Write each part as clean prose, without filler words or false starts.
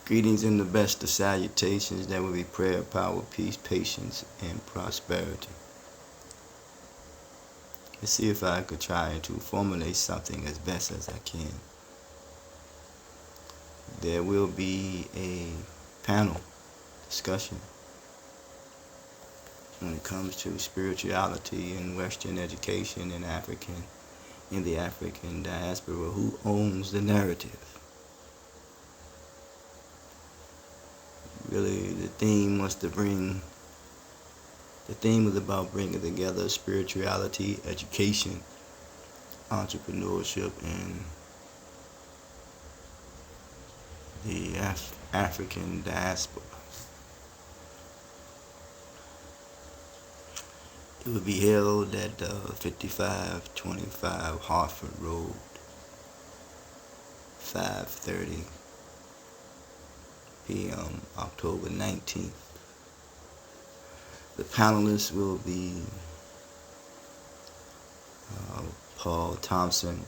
Greetings in the best of salutations. That will be prayer, power, peace, patience, and prosperity. Let's see if I could try to formulate something as best as I can. There will be a panel discussion when it comes to spirituality in Western education in the African diaspora. Who owns the narrative? Really, the theme was about bringing together spirituality, education, entrepreneurship, and the African diaspora. It will be held at 5525 Hartford Road, 5:30 p.m. October 19th. The panelists will be Paul Thompson,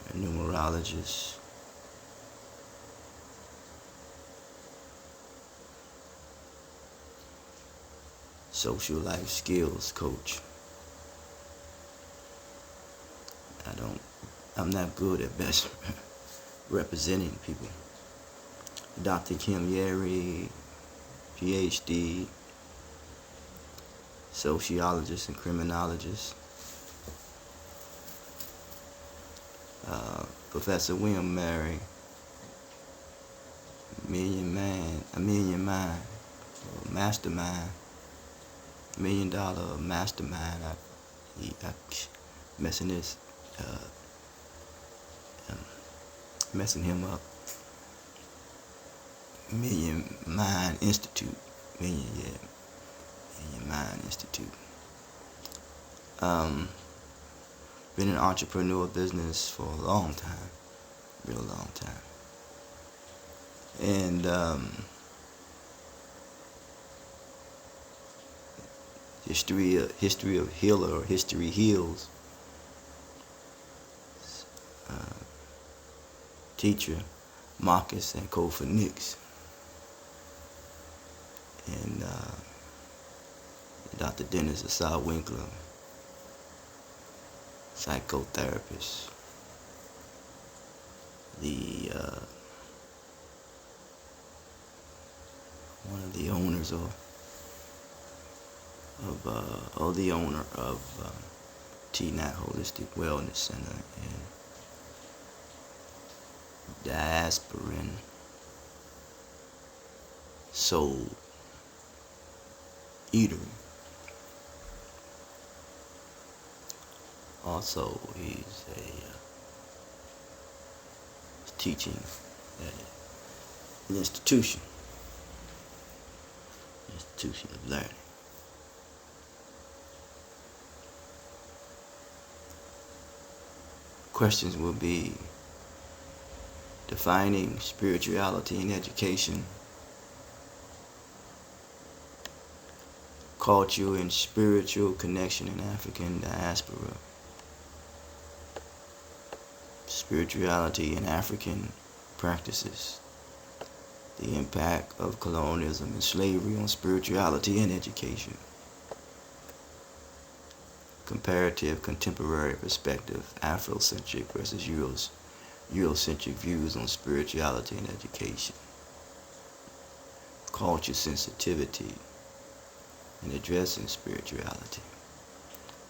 a numerologist, social life skills coach. I'm not good at best representing people. Dr. Kim Yeri, PhD, sociologist and criminologist. Professor William Mary, mastermind, $1 million mastermind. I'm messing him up. Million Mind Institute. Million Mind Institute. Been in entrepreneur business for a long time, real long time. And history of healer, or history heals. Teacher Marcus and Kofa Nix. And Dr. Dennis Assad Winkler, psychotherapist. One of the owners the owner of T-Nat Holistic Wellness Center and Diasporan Soul Eatery. Also, he's teaching at an institution of learning. Questions will be defining spirituality in education, culture and spiritual connection in African diaspora, spirituality in African practices, the impact of colonialism and slavery on spirituality and education, comparative contemporary perspective, Afrocentric versus Eurocentric views on spirituality and education, culture sensitivity and addressing spirituality.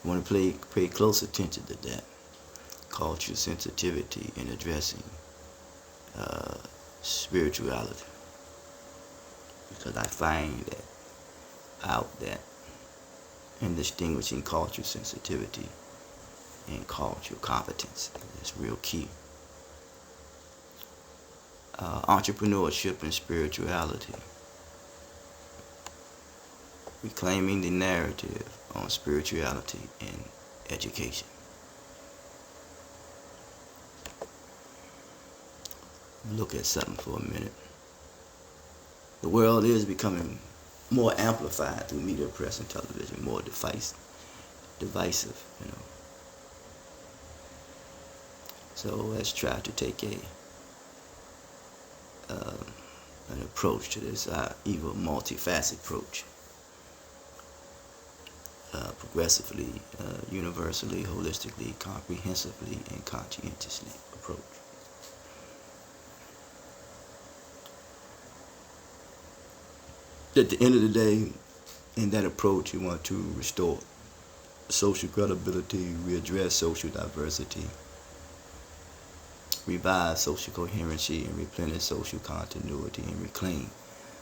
I want to pay close attention to that, culture sensitivity and addressing spirituality, because I find that in distinguishing culture sensitivity and cultural competence is real key. Entrepreneurship and spirituality, reclaiming the narrative on spirituality and education. Look at something for a minute. The world is becoming more amplified through media, press, and television, more divisive, So let's try to take an approach to this evil multifaceted approach. Progressively, universally, holistically, comprehensively, and conscientiously approach. At the end of the day, in that approach, you want to restore social credibility, readdress social diversity, revive social coherency, and replenish social continuity, and reclaim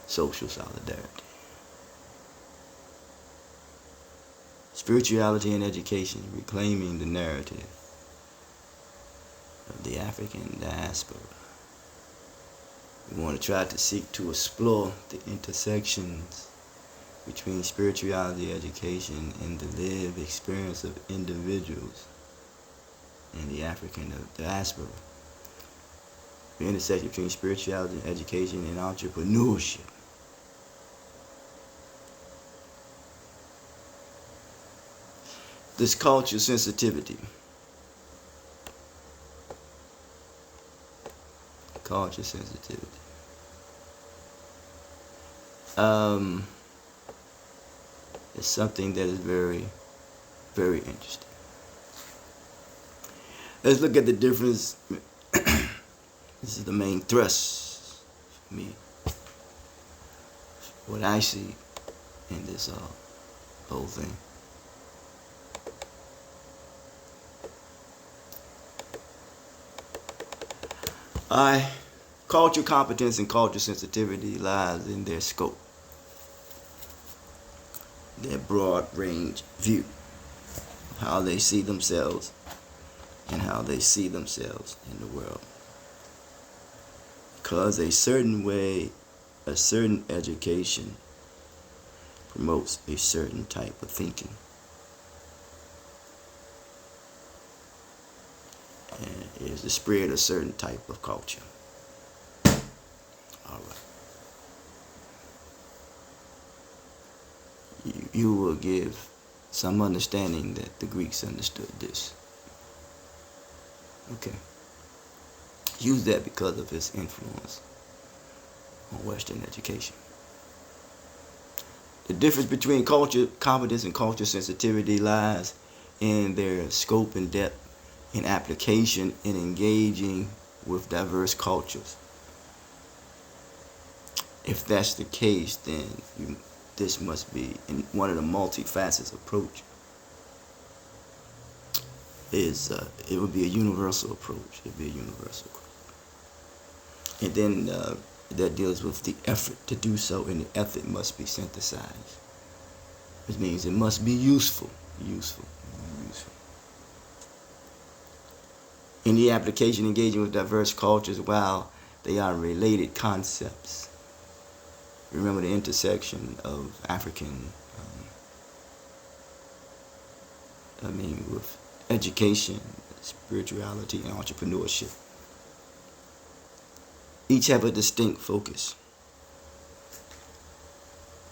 social solidarity. Spirituality and education, reclaiming the narrative of the African diaspora. We want to try to seek to explore the intersections between spirituality, education, and the lived experience of individuals in the African diaspora. The intersection between spirituality, education, and entrepreneurship. This culture sensitivity. Culture sensitivity. It's something that is very, very interesting. Let's look at the difference. This is the main thrust for me. What I see in this whole thing. Culture competence and culture sensitivity lies in their scope, their broad range view, how they see themselves and how they see themselves in the world. Because a certain way, a certain education promotes a certain type of thinking. And is the spread of a certain type of culture. All right. You will give some understanding that the Greeks understood this. Okay. Use that because of his influence on Western education. The difference between culture competence and culture sensitivity lies in their scope and depth in application in engaging with diverse cultures. If that's the case, then this must be in one of the multifaceted approach. It would be a universal approach. It'd be a universal approach. And then that deals with the effort to do so, and the effort must be synthesized, which means it must be useful. In the application, engaging with diverse cultures while they are related concepts. Remember the intersection of African, with education, spirituality, and entrepreneurship. Each have a distinct focus.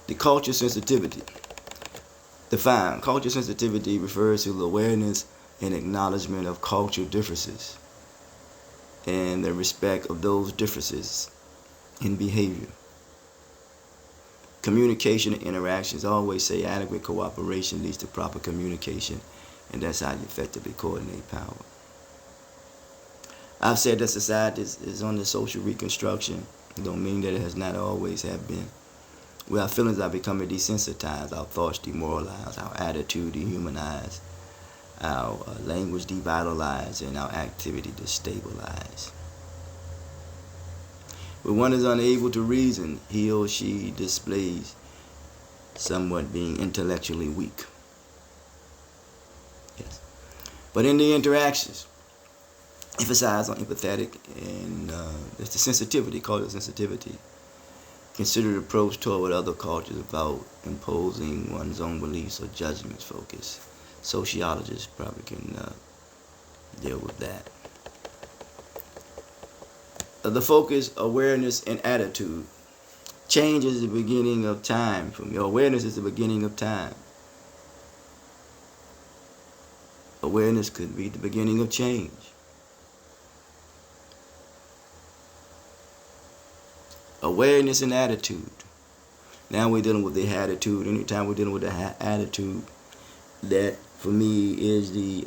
The culture sensitivity. Defined. Culture sensitivity refers to the awareness and acknowledgement of cultural differences and the respect of those differences in behavior. Communication and interactions. I always say adequate cooperation leads to proper communication, and that's how you effectively coordinate power. I've said that society is under social reconstruction. It don't mean that it has not always have been. Where our feelings are becoming desensitized, our thoughts demoralized, our attitude dehumanized, our language devitalized, and our activity destabilized. When one is unable to reason, he or she displays somewhat being intellectually weak. Yes. But in the interactions, emphasize on empathetic and it's the sensitivity, cultural sensitivity. Considered approach toward other cultures about imposing one's own beliefs or judgments focus. Sociologists probably can deal with that. The focus, awareness, and attitude. Change is the beginning of time. For me, awareness is the beginning of time. Awareness could be the beginning of change. Awareness and attitude. Now we're dealing with the attitude. Anytime we're dealing with the attitude, that for me is the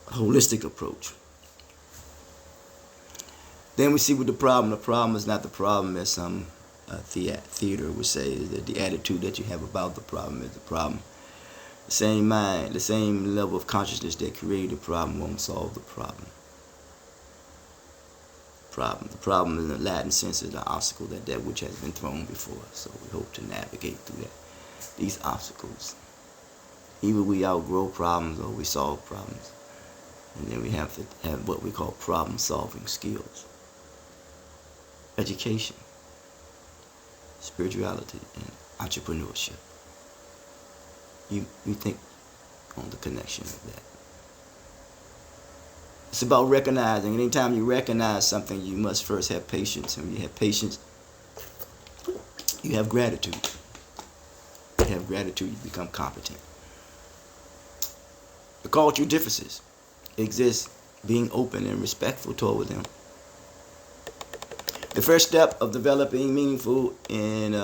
holistic approach. Then we see with the problem. The problem is not the problem as some theater would say, that the attitude that you have about the problem is the problem. The same mind, the same level of consciousness that created the problem won't solve the problem. The problem in the Latin sense is the obstacle, that which has been thrown before us. So we hope to navigate through these obstacles. Either we outgrow problems or we solve problems. And then we have to have what we call problem-solving skills. Education, spirituality, and entrepreneurship. You think on the connection of that. It's about recognizing. Anytime you recognize something, you must first have patience. And when you have patience, you have gratitude. You have gratitude, you become competent. The cultural differences exist, being open and respectful toward them. The first step of developing meaningful and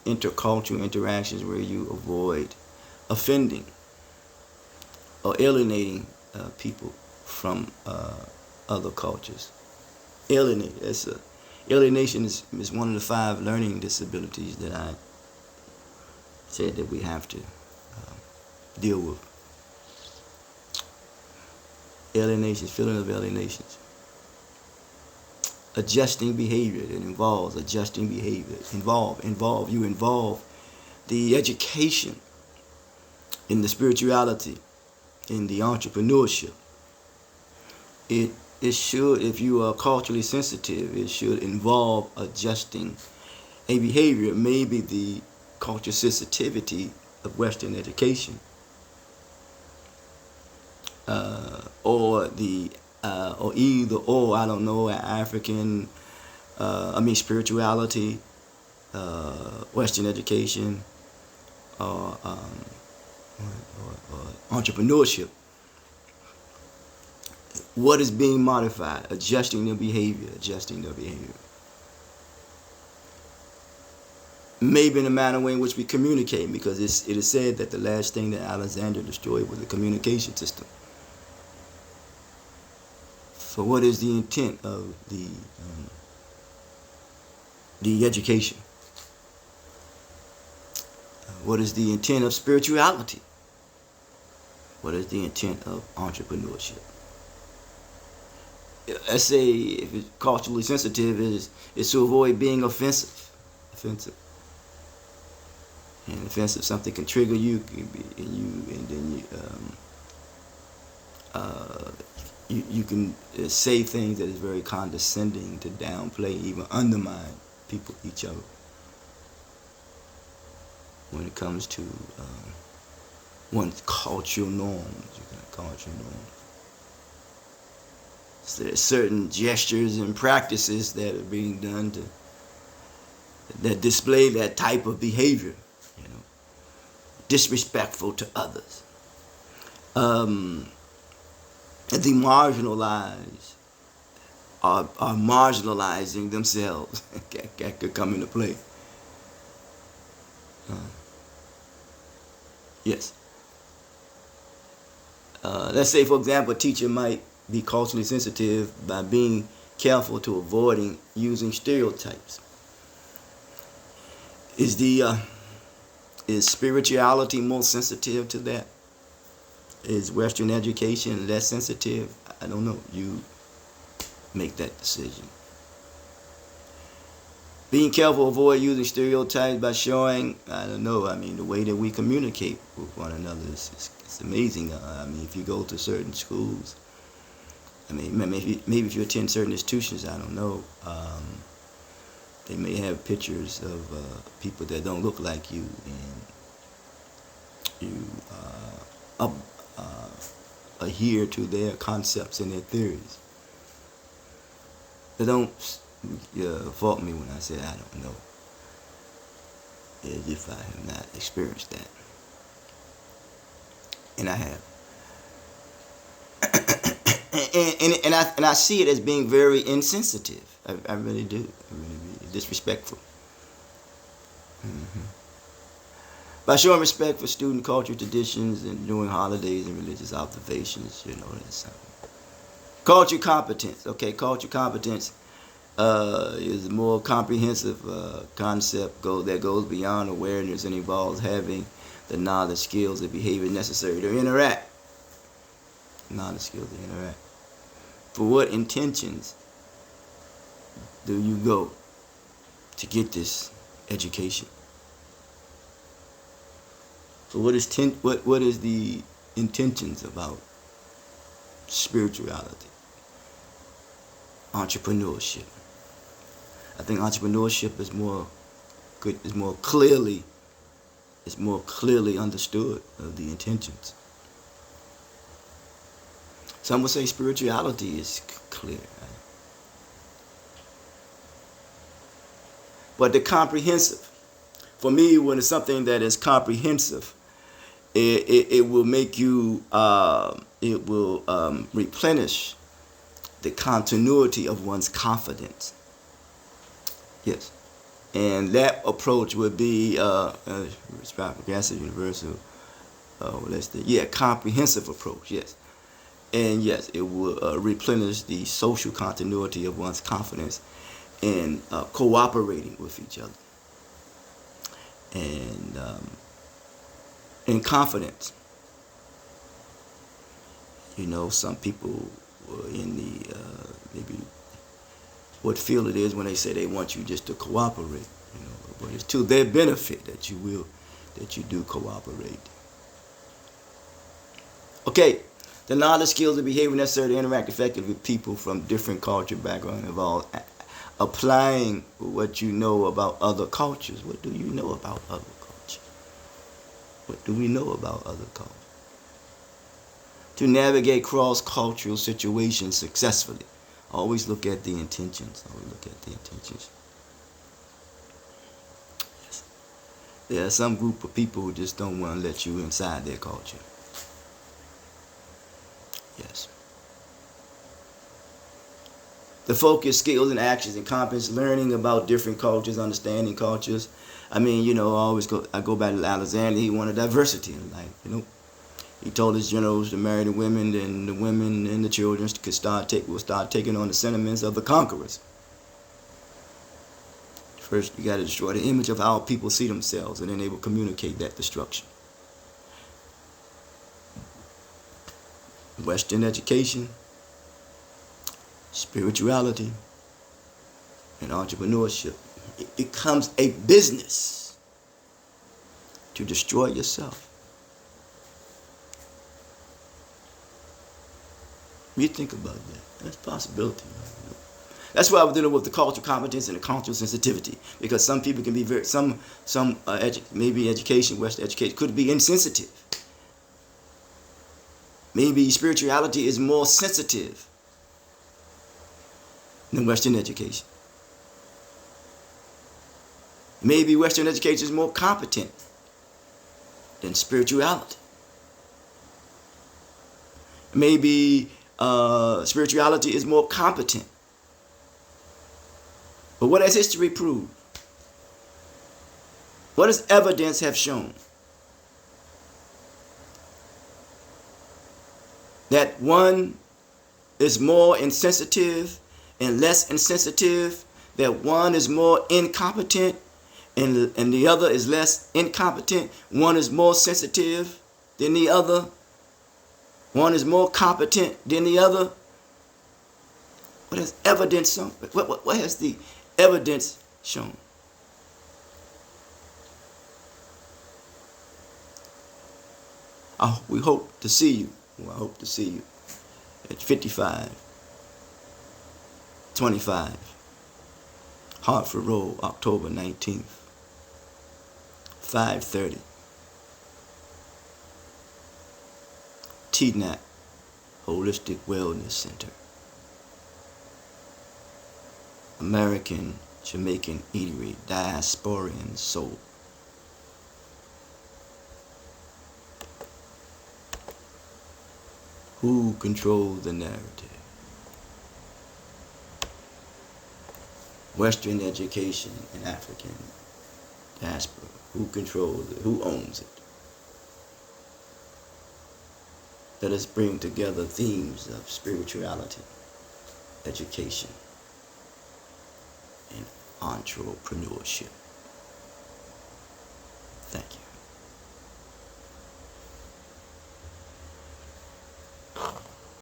intercultural interactions where you avoid offending or alienating people from other cultures. Alienation is one of the 5 learning disabilities that I said that we have to deal with. Alienation, feeling of alienations. Adjusting behavior. It involves adjusting behavior. You involve the education in the spirituality, in the entrepreneurship. It should, if you are culturally sensitive, it should involve adjusting a behavior, maybe the cultural sensitivity of Western education, or either or, I don't know, African, spirituality, Western education, or entrepreneurship. What is being modified? Adjusting their behavior. Maybe in the manner in which we communicate, because it is said that the last thing that Alexander destroyed was the communication system. So what is the intent of the education? What is the intent of spirituality? What is the intent of entrepreneurship? Let's say, if it's culturally sensitive, is to avoid being offensive. And offensive, something can trigger you, you can say things that is very condescending, to downplay, even undermine each other. When it comes to one's cultural norms, So there's certain gestures and practices that are being done that display that type of behavior, disrespectful to others. The marginalized are marginalizing themselves. That could come into play. Yes. Let's say, for example, a teacher might be culturally sensitive by being careful to avoiding using stereotypes. Is spirituality more sensitive to that? Is Western education less sensitive? I don't know. You make that decision. Being careful to avoid using stereotypes by showing, I don't know, the way that we communicate with one another is amazing. If you go to certain schools, maybe if you attend certain institutions, I don't know, they may have pictures of people that don't look like you, and you adhere to their concepts and their theories. They don't fault me when I say I don't know, as if I have not experienced that. And I have. And I see it as being very insensitive. I really do. I really, really disrespectful. By showing respect for student culture, traditions, and doing holidays and religious observations, that's something. Culture competence. Okay, culture competence is a more comprehensive concept that goes beyond awareness and involves having the knowledge, skills, and behavior necessary to interact. Knowledge, skills, to interact. For what intentions do you go to get this education? So what is the intentions about spirituality? Entrepreneurship. I think entrepreneurship is more clearly understood of the intentions. Some would say spirituality is clear. Right? But the comprehensive, for me, when it's something that is comprehensive, it will make you, it will replenish the continuity of one's confidence. Yes. And that approach would be, progressive, universal, comprehensive approach, yes. And yes, it will replenish the social continuity of one's confidence and cooperating with each other. And confidence. Some people in the maybe what feel it is when they say they want you just to cooperate. But it's to their benefit that you do cooperate. Okay, the knowledge, skills, and behavior necessary to interact effectively with people from different culture backgrounds involve applying what you know about other cultures. What do you know about other cultures? What do we know about other cultures? To navigate cross-cultural situations successfully. Always look at the intentions. Yes. There are some group of people who just don't want to let you inside their culture. Yes. The focus, skills, and actions and competence, learning about different cultures, understanding cultures. I go back to Alexander. He wanted diversity in life. He told his generals to marry the women, and the women and the children will start taking on the sentiments of the conquerors. First, you got to destroy the image of how people see themselves, and then they will communicate that destruction. Western education, spirituality, and entrepreneurship. It becomes a business to destroy yourself. You think about that. That's a possibility. That's why we're dealing with the cultural competence and the cultural sensitivity, because some people can be maybe education, Western education, could be insensitive. Maybe spirituality is more sensitive than Western education. Maybe Western education is more competent than spirituality. Maybe spirituality is more competent. But what has history proved? What does evidence have shown? That one is more insensitive and less insensitive, that one is more incompetent and the other is less incompetent. One is more sensitive than the other. One is more competent than the other. What has evidence shown? What has the evidence shown? We hope to see you. I hope to see you at 5525 Hartford Road, October 19th, 5:30. TNAC, Holistic Wellness Center. American Jamaican Eatery, Diasporian Soul. Who controls the narrative? Western education and African diaspora. Who controls it? Who owns it? Let us bring together themes of spirituality, education, and entrepreneurship.